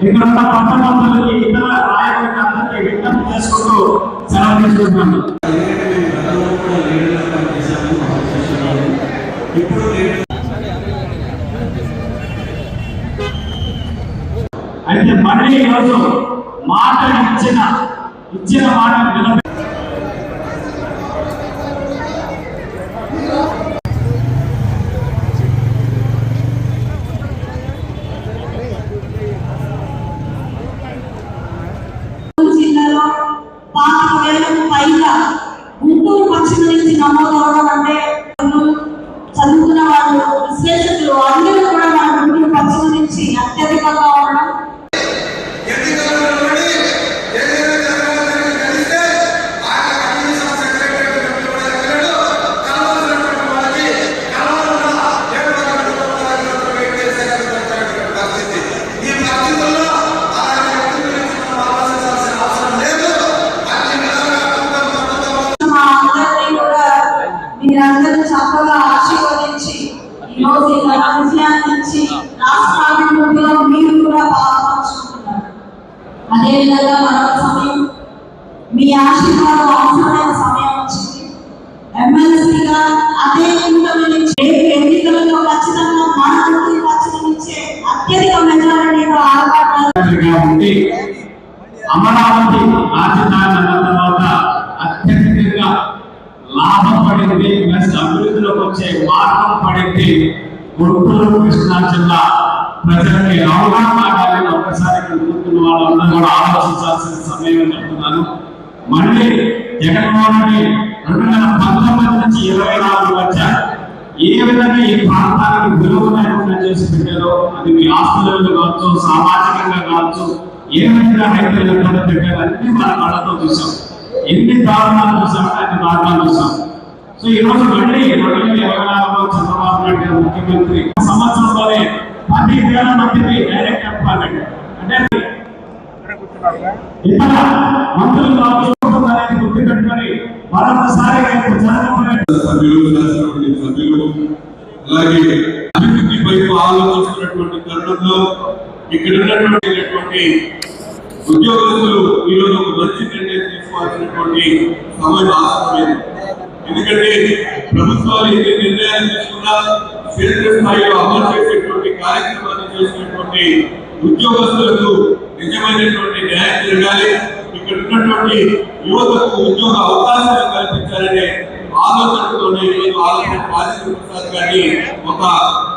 ఇక్కడ ఉన్న పట్టణాలకి ఇతర నాయకులకి అందరికీ విజ్ఞప్తి చేసుకుంటూ సెలవు తీసుకుంటున్నాను. అయితే మళ్ళీ ఈరోజు మాట ఇచ్చిన మాట నిలబెట్టి జిల్లాలో 5,000కు పైగా గుంటూరు పశ్చిమ నుంచి నమోదవడం అంటే చదువుకున్న వాళ్ళు విశ్లేషకులు అందరూ కూడా మన గుంటూరు పశ్చిమ నుంచి అత్యధికంగా ఉండడం మీరందరూ చక్కగా ఆశీర్వదించి ఈరోజు విజయాన్ని ఇచ్చి రాష్ట్ర అభివృద్ధిలో మీరు కూడా పాల్పంచుకుంటున్నారు. అదేవిధంగా మరొక సమయం మీ ఆశీర్వాదం అవసరమైన సమయం వచ్చింది. ఎమ్మెల్సీగా అదే ఎన్నికలలో ఖచ్చితంగా మన గురించి ఖచ్చితంగా అత్యధిక మెజారిటీతో ఉండి అమరావతి రాజధాని అన్న తర్వాత అత్యధికంగా లాభం పడింది, ప్లస్ అభివృద్ధిలోకి వచ్చే మార్గం పడింది గుంటూరు కృష్ణా జిల్లా ప్రజలకి అవగాహన కావాలని ఒక్కసారి కూర్చున్న వాళ్ళందరూ కూడా ఆలోచించాల్సిన సమయం అని చెప్తున్నాను. మళ్ళీ జగన్మోహన్ రెడ్డి 2019 నుంచి 24 మధ్య ఏ విధంగా ఈ ప్రాంతానికి విలువ లేకుండా చేసి పెట్టారో, అది మీ ఆస్తులు కావచ్చు, సామాజికంగా కావచ్చు, ఏ విధంగా రైతులు లేకుండా పెట్టారో అన్ని మన కళ్ళతో చూసాం. ఎన్ని దారుణాలు చూసామంటే అన్ని దారుణాలు చూసాం. సో ఈ రోజు మళ్ళీ 2024లో చంద్రబాబు నాయుడు గారు ముఖ్యమంత్రి సంవత్సరంలోనే 10,000 మందికి డైరెక్ట్ ఎంప్లాయ్మెంట్ అంటే ఇతర మంత్రులు అనేది గుర్తు పెట్టుకొని మరొకసారి సభ్యులు అలాగే అభివృద్ధి వైపు ఆలోచిస్తున్నటువంటి తరుణంలో ఇక్కడ ఉన్నటువంటి ఉద్యోగస్తులు ఈరోజు ఒక మంచి నిర్ణయం తీసుకోవాల్సినటువంటి సమయం ఆసన్నమైంది. ఎందుకంటే ప్రభుత్వాలు ఎన్ని నిర్ణయాలు తీసుకున్నా క్షేత్రస్థాయిలో అమలు చేసేటువంటి కార్యక్రమాన్ని చేసినటువంటి ఉద్యోగస్తులకు నిజమైనటువంటి న్యాయం జరగాలి, ఇక్కడ ఉన్నటువంటి యువతకు ఉద్యోగ అవకాశాలు కల్పించాలనే ఆలోచనతోనే ఈరోజు ఆలోచన రాజేంద్ర ప్రసాద్ గారిని ఒక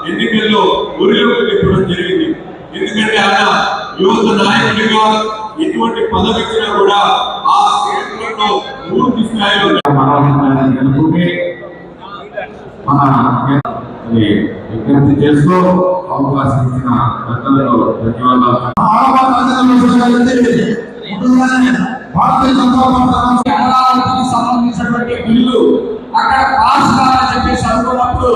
ఎన్నికల్లో ఊరిలోకి తిప్పడం జరిగింది. ఎందుకంటే ఆయన యువత నాయకుడిగా ఎటువంటి పదవి ఇచ్చినా కూడా ఆ క్షేత్రంలో పూర్తి స్థాయిలో విజ్ఞప్తి చేస్తూ అవకాశం ఇచ్చిన పెద్దలకు ధన్యవాదాలు. భారతీయ జనతా పార్టీ అమరావతికి సంబంధించినటువంటి బిల్లు అక్కడ పాస్ కావాలని చెప్పేసి అనుకున్నప్పుడు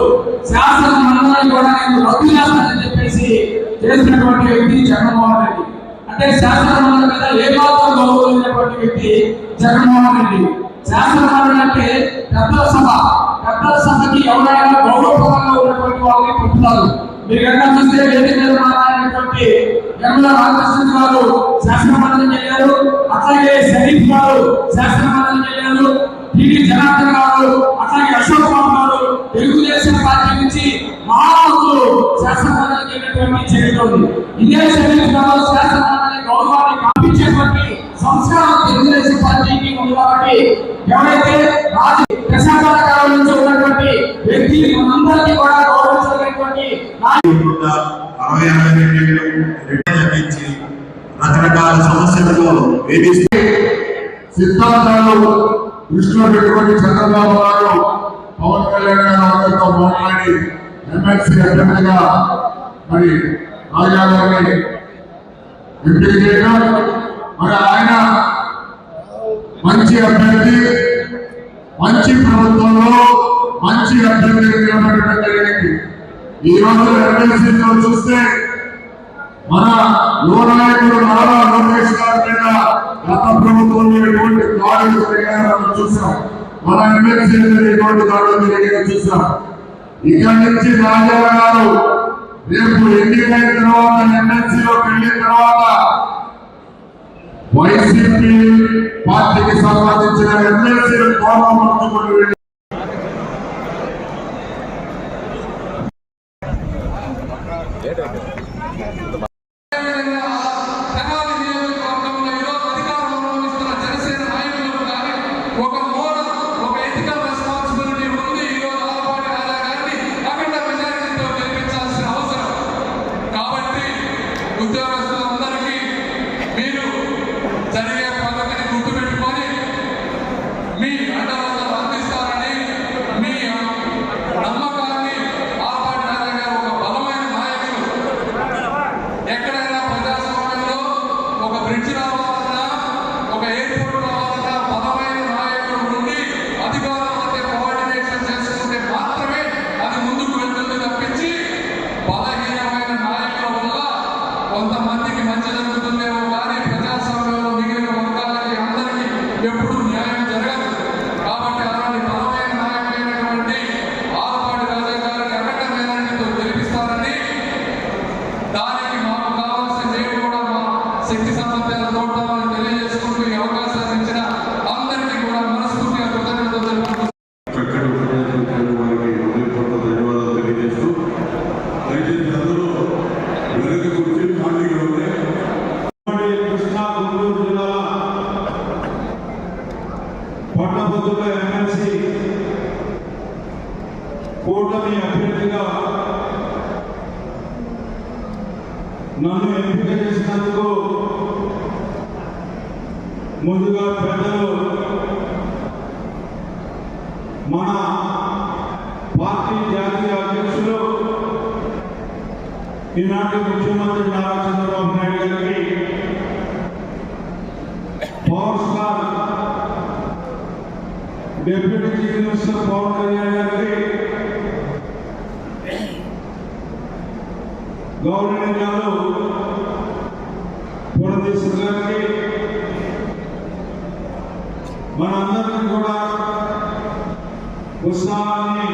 శాసన మండలి కూడా నేను రద్దు చేస్తానని చెప్పేసి చేసినటువంటి వ్యక్తి జగన్మోహన్ రెడ్డి. అంటే శాసన మండలి మీద ఏమాత్రం గౌరవించినటువంటి వ్యక్తి జగన్మోహన్ రెడ్డి. శాసన మండలి అంటే పెద్దల సభకి ఎవరైనా గౌరవపరంగా ఉన్నటువంటి వాళ్ళని పంపుతారు. మీరు కనుక చూస్తే వేదిక మీద మాట్లాడినటువంటి యనమల రామకృష్ణ గారు శాసన మండలికి వెళ్ళారు, అట్లాగే షరీఫ్ గారు శాసన మండలికి వెళ్ళారు, టీడీ జనార్దన్ గారు, అట్లాగే అశోక్ బాబు గారు తెలుగుదేశం పార్టీ నుంచి మహామంత్రులు శాసన మండలికి వెళ్ళినటువంటి చరిత్ర ఉంది. ఇదే షరీఫ్ గారు శాసన మండలి గౌరవాన్ని కల్పించేటువంటి సంస్కారం తెలుగుదేశం పార్టీకి ఉంది. కాబట్టి ఎవరైతే రాజు దశాబ్దాల కాలం నుంచి ఉన్నటువంటి వ్యక్తి మనందరికీ కూడా గౌరవించగలిగినటువంటి రకరకాల సమస్యలను వేధిస్తూ సిద్ధాంతాలు దృష్టిలో పెట్టుకొని చంద్రబాబు గారు పవన్ కళ్యాణ్ గారు అందరితో మాట్లాడి ఎమ్మెల్సీ అభ్యర్థిగా మరి రాజా గారిని ఎంపిక చేయడం, మరి ఆయన మంచి అభ్యర్థి, మంచి ప్రభుత్వంలో మంచి అభ్యర్థి నిలబడడం జరిగింది. ఈ రోజు ఎమ్మెల్సీలో చూస్తే మన యువ నాయకుడు నారా లోకేష్ గారి మీద గత ప్రభుత్వంలో ఎటువంటి దాడులు జరిగాయో చూసాం. మన ఎమ్మెల్సీ ఎటువంటి దాడులు జరిగాయో చూసాం. ఇక్కడి నుంచి రాజా గారు రేపు ఎన్నికైన తర్వాత ఎమ్మెల్సీలోకి వెళ్ళిన తర్వాత వైసీపీ పార్టీకి సంబంధించిన ఎమ్మెల్సీలు కోపం కొంతమందికి మంచి జరుగుతుందేమో కానీ ప్రజాస్వామ్యంలో మిగిలిన వర్గాలకి అందరికీ ఎప్పుడు న్యాయం జరగదు. కాబట్టి అలాంటి బలమైన నాయకులైనటువంటి ఆలపాటి రాజా గారిని అఖండ మెజారిటీతో గెలిపిస్తారని, దానికి మాకు కావాల్సిన నేను కూడా మా శక్తి సామర్థ్యాలు చూడటామని తెలియజేసుకుంటూ ఈ అవకాశాన్ని ఇచ్చిన అందరికీ కూడా మనస్ఫూర్తిగా కృతజ్ఞతలు తెలుపుకుంటున్నాను. ధన్యవాదాలు తెలియజేస్తూ దయచేసి అందరూ వెనక కూర్చొని ఖాళీగా ఉంటే కృష్ణా గుంటూరు జిల్లా పట్టభద్రుల ఎమ్మెల్సీ కూటమి అభ్యర్థిగా నన్ను ఎంపిక చేసినందుకు ముందుగా పెద్దలు మన పార్టీ జాతీయ అధ్యక్షులు ఈనాటి ముఖ్యమంత్రి నారా చంద్రబాబు నాయుడు గారికి, power star deputy chief minister Pavan Kalyan గారికి, గౌరవనీయులు పురంధేశ్వర్ గారికి, మనందరికీ కూడా ఉత్సాహాన్ని